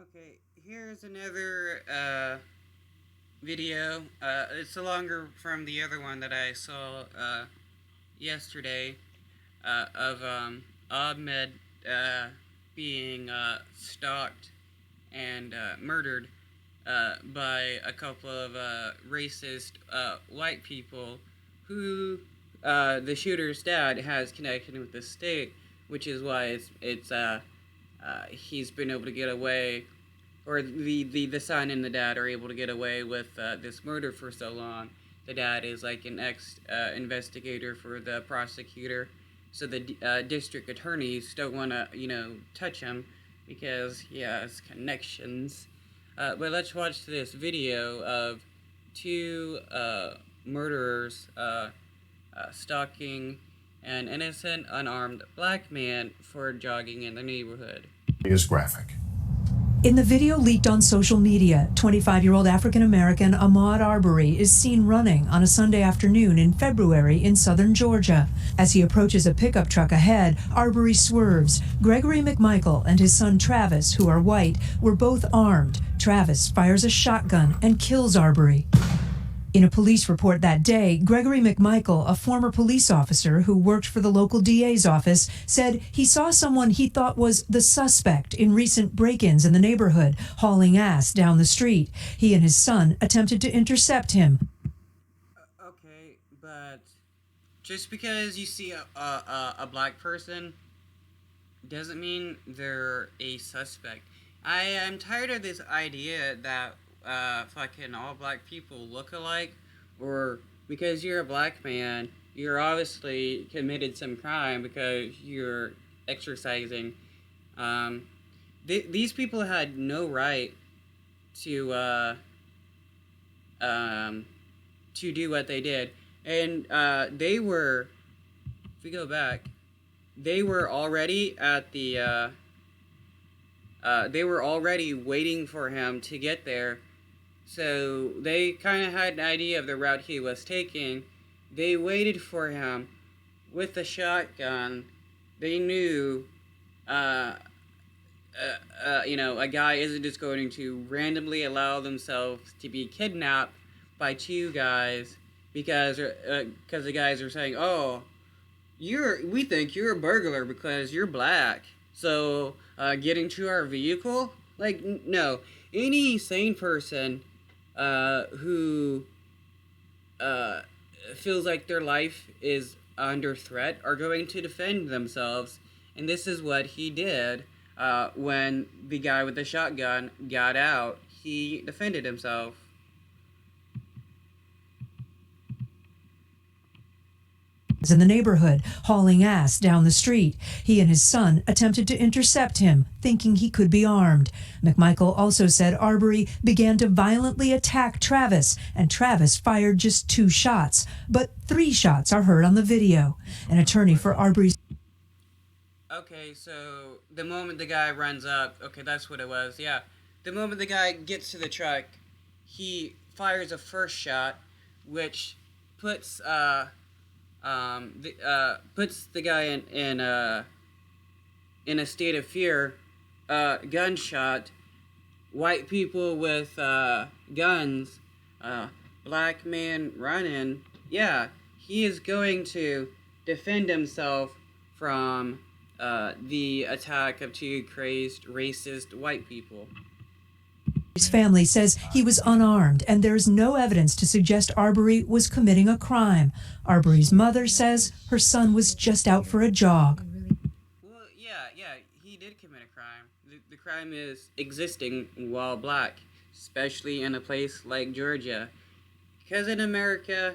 Okay, here's another video. It's a longer from the other one that I saw yesterday of Ahmed being stalked and murdered by a couple of racist white people who the shooter's dad has connection with the state, which is why he's been able to get away, or the son and the dad are able to get away with this murder for so long. The dad is like an investigator for the prosecutor, so the district attorneys don't want to, touch him because he has connections. But let's watch this video of two murderers stalking an innocent, unarmed black man for jogging in the neighborhood. Is graphic. In the video leaked on social media, 25-year-old African-American Ahmaud Arbery is seen running on a Sunday afternoon in February in southern Georgia. As he approaches a pickup truck ahead, Arbery swerves. Gregory McMichael and his son Travis, who are white, were both armed. Travis fires a shotgun and kills Arbery. In a police report that day, Gregory McMichael, a former police officer who worked for the local DA's office, said he saw someone he thought was the suspect in recent break-ins in the neighborhood, hauling ass down the street. He and his son attempted to intercept him. Okay, but just because you see a black person doesn't mean they're a suspect. I am tired of this idea that fucking all black people look alike, or because you're a black man, you're obviously committed some crime because you're exercising. These people had no right to do what they did, and they were, if we go back, they were already at the they were already waiting for him to get there. So they kind of had an idea of the route he was taking. They waited for him with a shotgun. They knew, a guy isn't just going to randomly allow themselves to be kidnapped by two guys because the guys are saying, "Oh, we think you're a burglar because you're black. So get into our vehicle." Like, no, any sane person who feels like their life is under threat are going to defend themselves, and this is what he did. When the guy with the shotgun got out, he defended himself. In the neighborhood, hauling ass down the street. He and his son attempted to intercept him, thinking he could be armed. McMichael also said Arbery began to violently attack Travis, and Travis fired just 2 shots, but 3 shots are heard on the video. An attorney for Arbery's... Okay, so the moment the guy runs up, okay, that's what it was, yeah. The moment the guy gets to the truck, he fires a first shot, which puts the guy in a state of fear. Gunshot, white people with guns, black man running. Yeah, he is going to defend himself from the attack of 2 crazed, racist white people. His family says he was unarmed, and there is no evidence to suggest Arbery was committing a crime. Arbery's mother says her son was just out for a jog. Well, yeah, he did commit a crime. The crime is existing while black, especially in a place like Georgia. Because in America,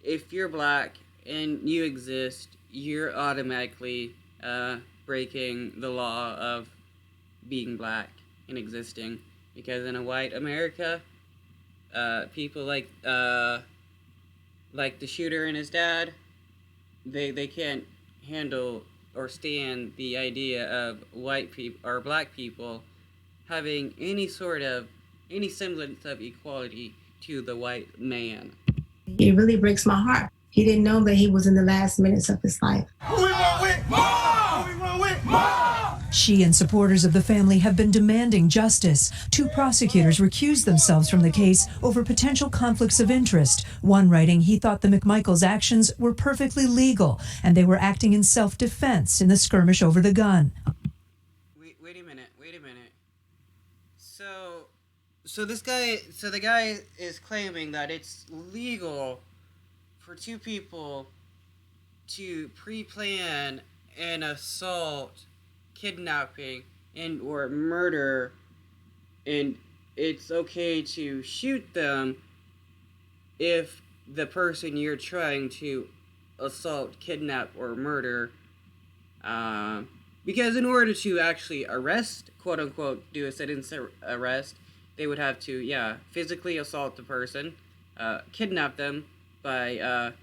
if you're black and you exist, you're automatically breaking the law of being black and existing. Because in a white America, people like the shooter and his dad, they can't handle or stand the idea of white people or black people having any semblance of equality to the white man. It really breaks my heart. He didn't know that he was in the last minutes of his life. Who we want with? More! Who we want with? More! She and supporters of the family have been demanding justice. 2 prosecutors recused themselves from the case over potential conflicts of interest. One writing he thought the McMichaels' actions were perfectly legal and they were acting in self-defense in the skirmish over the gun. Wait a minute. So the guy is claiming that it's legal for 2 people to pre-plan an assault, kidnapping, and or murder, and it's okay to shoot them if the person you're trying to assault, kidnap, or murder, because in order to actually arrest, quote unquote, do a citizen arrest, they would have to, physically assault the person, kidnap them by,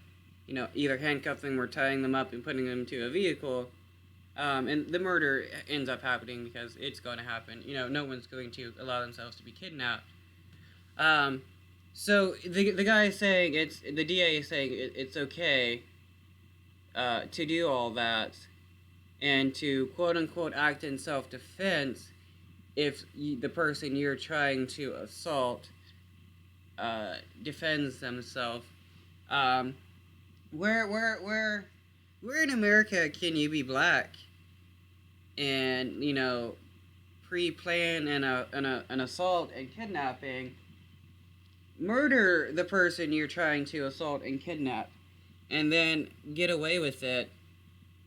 either handcuffing or tying them up and putting them to a vehicle. And the murder ends up happening because it's going to happen. No one's going to allow themselves to be kidnapped. So the guy is saying the DA is saying it's okay to do all that and to quote unquote act in self-defense if the person you're trying to assault defends themselves. Where in America can you be black and pre-plan an assault and kidnapping, murder the person you're trying to assault and kidnap, and then get away with it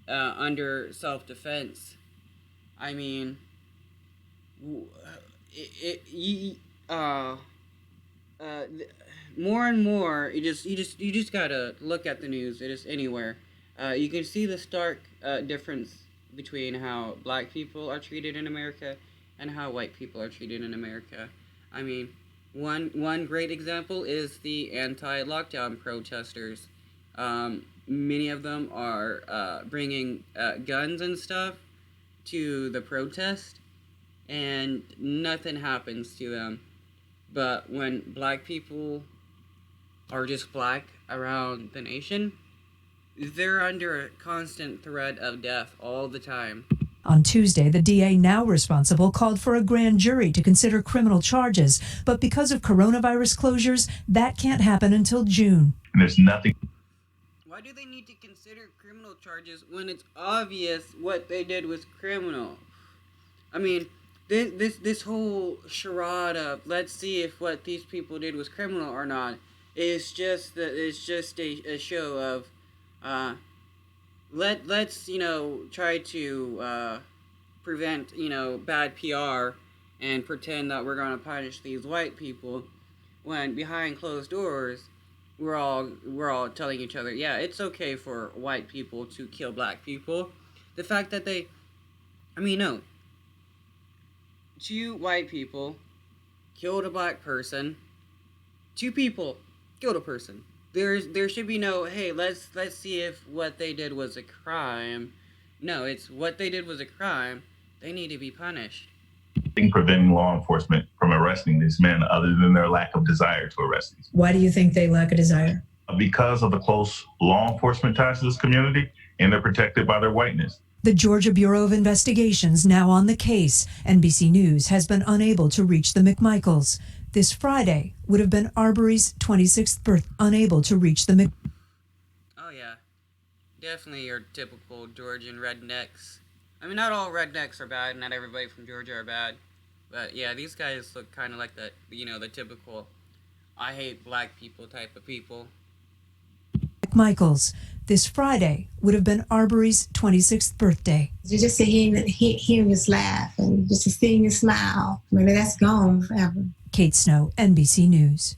under self-defense? I mean, more and more, you just gotta look at the news. It is anywhere. You can see the stark difference between how black people are treated in America and how white people are treated in America. I mean, one great example is the anti-lockdown protesters. Many of them are bringing guns and stuff to the protest, and nothing happens to them. But when black people are just black around the nation, they're under a constant threat of death all the time. On Tuesday, the DA, now responsible, called for a grand jury to consider criminal charges. But because of coronavirus closures, that can't happen until June. And there's nothing. Why do they need to consider criminal charges when it's obvious what they did was criminal? I mean, this whole charade of let's see if what these people did was criminal or not is just a show of let's try to prevent bad PR and pretend that we're gonna punish these white people when behind closed doors we're all telling each other, yeah, it's okay for white people to kill black people. The fact that no, 2 white people killed a black person, 2 people killed a person. There should be no, hey, let's see if what they did was a crime. No, it's what they did was a crime. They need to be punished. Preventing law enforcement from arresting these men other than their lack of desire to arrest these men. Why do you think they lack a desire? Because of the close law enforcement ties to this community, and they're protected by their whiteness. The Georgia Bureau of Investigation's now on the case. NBC News has been unable to reach the McMichaels. This Friday would have been Arbery's 26th birthday. Unable to reach the Oh yeah, definitely your typical Georgian rednecks. I mean, not all rednecks are bad. Not everybody from Georgia are bad. But yeah, these guys look kind of like the typical I hate black people type of people. McMichaels. This Friday would have been Arbery's 26th birthday. You just to hear his laugh and just to see his smile. Maybe that's gone forever. Kate Snow, NBC News.